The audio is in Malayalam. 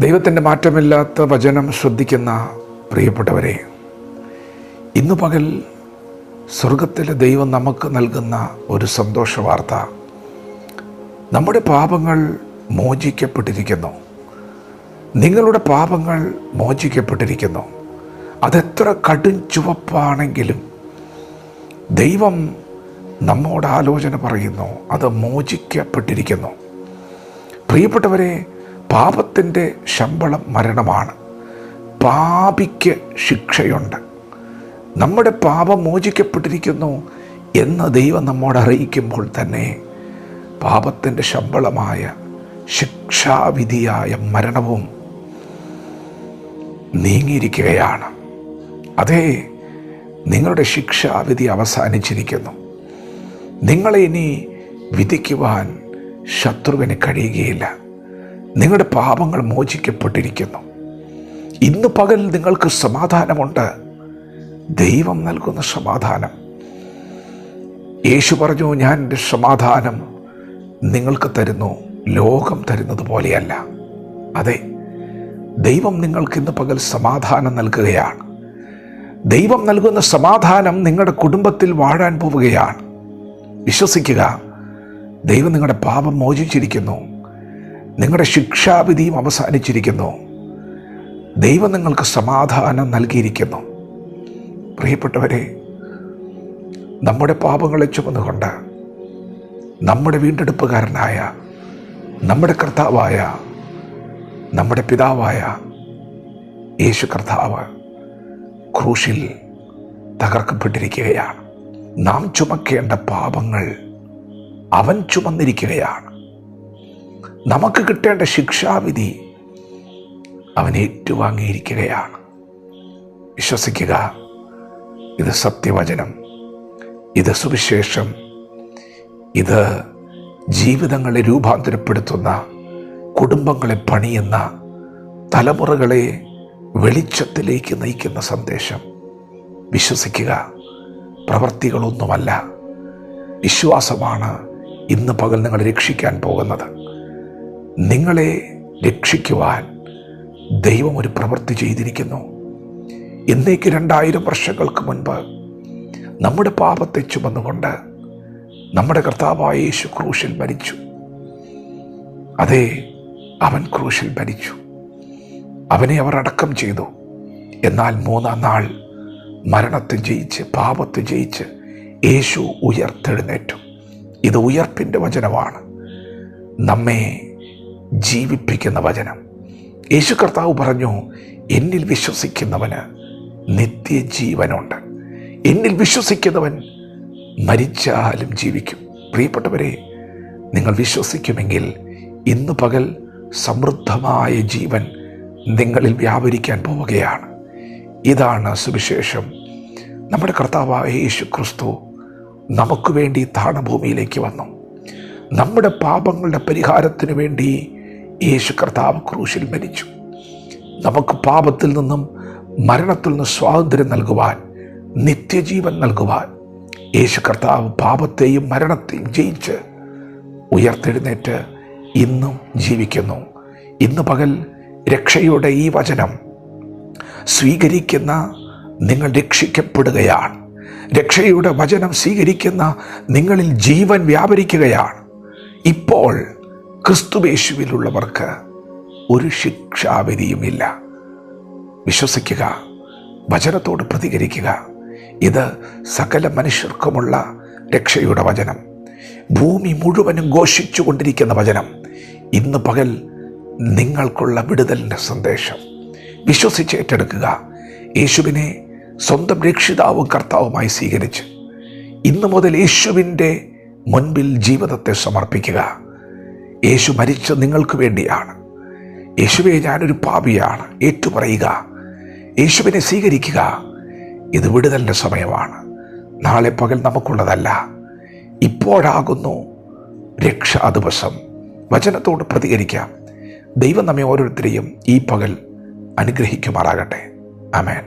ദൈവത്തിൻ്റെ മാറ്റമില്ലാത്ത വചനം ശ്രദ്ധിക്കുന്ന പ്രിയപ്പെട്ടവരെ, ഇന്ന് പകൽ സ്വർഗത്തിലെ ദൈവം നമുക്ക് നൽകുന്ന ഒരു സന്തോഷ വാർത്ത. നമ്മുടെ പാപങ്ങൾ മോചിക്കപ്പെട്ടിരിക്കുന്നു. നിങ്ങളുടെ പാപങ്ങൾ മോചിക്കപ്പെട്ടിരിക്കുന്നു. അതെത്ര കടും ചുവപ്പാണെങ്കിലും ദൈവം നമ്മോട് ആലോചന പറയുന്നു, അത് മോചിക്കപ്പെട്ടിരിക്കുന്നു. പ്രിയപ്പെട്ടവരെ, പാപത്തിൻ്റെ ശമ്പളം മരണമാണ്. പാപിക്ക് ശിക്ഷയുണ്ട്. നമ്മുടെ പാപം മോചിക്കപ്പെട്ടിരിക്കുന്നു എന്ന് ദൈവം നമ്മോട് അറിയിക്കുമ്പോൾ തന്നെ പാപത്തിൻ്റെ ശമ്പളമായ ശിക്ഷാവിധിയായ മരണവും നീങ്ങിയിരിക്കുകയാണ്. അതേ, നിങ്ങളുടെ ശിക്ഷാവിധി അവസാനിച്ചിരിക്കുന്നു. നിങ്ങളെ ഇനി വിധിക്കുവാൻ ശത്രുവിന് കഴിയുകയില്ല. നിങ്ങളുടെ പാപങ്ങൾ മോചിക്കപ്പെട്ടിരിക്കുന്നു. ഇന്ന് പകൽ നിങ്ങൾക്ക് സമാധാനമുണ്ട്. ദൈവം നൽകുന്ന സമാധാനം. യേശു പറഞ്ഞു, ഞാൻ എൻ്റെ സമാധാനം നിങ്ങൾക്ക് തരുന്നു, ലോകം തരുന്നത് പോലെയല്ല. അതെ, ദൈവം നിങ്ങൾക്ക് ഇന്ന് പകൽ സമാധാനം നൽകുകയാണ്. ദൈവം നൽകുന്ന സമാധാനം നിങ്ങളുടെ കുടുംബത്തിൽ വാഴാൻ പോവുകയാണ്. വിശ്വസിക്കുക, ദൈവം നിങ്ങളുടെ പാപം മോചിച്ചിരിക്കുന്നു. നിങ്ങളുടെ ശിക്ഷാവിധിയും അവസാനിച്ചിരിക്കുന്നു. ദൈവം നിങ്ങൾക്ക് സമാധാനം നൽകിയിരിക്കുന്നു. പ്രിയപ്പെട്ടവരെ, നമ്മുടെ പാപങ്ങളെ ചുമന്നുകൊണ്ട് നമ്മുടെ വീണ്ടെടുപ്പുകാരനായ, നമ്മുടെ കർത്താവായ, നമ്മുടെ പിതാവായ യേശു കർത്താവ് ക്രൂശിൽ തകർക്കപ്പെട്ടിരിക്കുകയാണ്. നാം ചുമക്കേണ്ട പാപങ്ങൾ അവൻ ചുമന്നിരിക്കുകയാണ്. നമുക്ക് കിട്ടേണ്ട ശിക്ഷാവിധി അവൻ ഏറ്റുവാങ്ങിയിരിക്കുകയാണ്. വിശ്വസിക്കുക, ഇത് സത്യവചനം, ഇത് സുവിശേഷം, ഇത് ജീവിതങ്ങളെ രൂപാന്തരപ്പെടുത്തുന്ന, കുടുംബങ്ങളെ പണിയുന്ന, തലമുറകളെ വെളിച്ചത്തിലേക്ക് നയിക്കുന്ന സന്ദേശം. വിശ്വസിക്കുക, പ്രവൃത്തികളൊന്നുമല്ല, വിശ്വാസമാണ് ഇന്ന് പകൽ നിങ്ങളെ രക്ഷിക്കാൻ പോകുന്നത്. നിങ്ങളെ രക്ഷിക്കുവാൻ ദൈവം ഒരു പ്രവൃത്തി ചെയ്തിരിക്കുന്നു. ഇന്നേക്ക് 2000 വർഷങ്ങൾക്ക് മുൻപ് നമ്മുടെ പാപത്തെ ചുമന്നുകൊണ്ട് നമ്മുടെ കർത്താവായ യേശു ക്രൂശിൽ മരിച്ചു. അതെ, അവൻ ക്രൂശിൽ മരിച്ചു. അവനെ അവർ അടക്കം ചെയ്തു. എന്നാൽ 3-ാം നാൾ മരണത്തെ ജയിച്ച്, പാപത്തെ ജയിച്ച് യേശു ഉയർത്തെഴുന്നേറ്റു. ഇത് ഉയർപ്പിൻ്റെ വചനമാണ്, നമ്മെ ജീവിപ്പിക്കുന്ന വചനം. യേശു കർത്താവ് പറഞ്ഞു, എന്നിൽ വിശ്വസിക്കുന്നവന് നിത്യജീവനുണ്ട്. എന്നിൽ വിശ്വസിക്കുന്നവൻ മരിച്ചാലും ജീവിക്കും. പ്രിയപ്പെട്ടവരെ, നിങ്ങൾ വിശ്വസിക്കുമെങ്കിൽ ഇന്ന് പകൽ സമൃദ്ധമായ ജീവൻ നിങ്ങളിൽ വ്യാപരിക്കാൻ പോവുകയാണ്. ഇതാണ് സുവിശേഷം. നമ്മുടെ കർത്താവായ യേശു ക്രിസ്തു നമുക്ക് വേണ്ടി താണഭൂമിയിലേക്ക് വന്നു. നമ്മുടെ പാപങ്ങളുടെ പരിഹാരത്തിന് വേണ്ടി യേശു കർത്താവ് ക്രൂശിൽ മരിച്ചു. നമുക്ക് പാപത്തിൽ നിന്നും മരണത്തിൽ നിന്ന് സ്വാതന്ത്ര്യം നൽകുവാൻ, നിത്യജീവൻ നൽകുവാൻ യേശു കർത്താവ് പാപത്തെയും മരണത്തെയും ജയിച്ച് ഉയർത്തെഴുന്നേറ്റ് ഇന്നും ജീവിക്കുന്നു. ഇന്ന് പകൽ രക്ഷയുടെ ഈ വചനം സ്വീകരിക്കുന്ന നിങ്ങൾ രക്ഷിക്കപ്പെടുകയാണ്. രക്ഷയുടെ വചനം സ്വീകരിക്കുന്ന നിങ്ങളിൽ ജീവൻ വ്യാപരിക്കുകയാണ്. ഇപ്പോൾ ക്രിസ്തുയേശുവിലുള്ളവർക്ക് ഒരു ശിക്ഷാവിധിയുമില്ല. വിശ്വസിക്കുക, വചനത്തോട് പ്രതികരിക്കുക. ഇത് സകല മനുഷ്യർക്കുമുള്ള രക്ഷയുടെ വചനം. ഭൂമി മുഴുവനും ഘോഷിച്ചു കൊണ്ടിരിക്കുന്ന വചനം. ഇന്ന് പകൽ നിങ്ങൾക്കുള്ള വിടുതലിൻ്റെ സന്ദേശം. വിശ്വസിച്ച് ഏറ്റെടുക്കുക. യേശുവിനെ സ്വന്തം രക്ഷിതാവും കർത്താവുമായി സ്വീകരിച്ച് ഇന്നു മുതൽ യേശുവിൻ്റെ മുൻപിൽ ജീവിതത്തെ സമർപ്പിക്കുക. യേശു മരിച്ച നിങ്ങൾക്ക് വേണ്ടിയാണ്. യേശുവെ, ഞാനൊരു പാപിയാണ് ഏറ്റുപറയുക. യേശുവിനെ സ്വീകരിക്കുക. ഇത് വിടുതലിൻ്റെ സമയമാണ്. നാളെ പകൽ നമുക്കുള്ളതല്ല, ഇപ്പോഴാകുന്നു രക്ഷാ ദിവസം. വചനത്തോട് പ്രതികരിക്കാം. ദൈവം നമ്മെ ഓരോരുത്തരെയും ഈ പകൽ അനുഗ്രഹിക്കുമാറാകട്ടെ. ആമേൻ.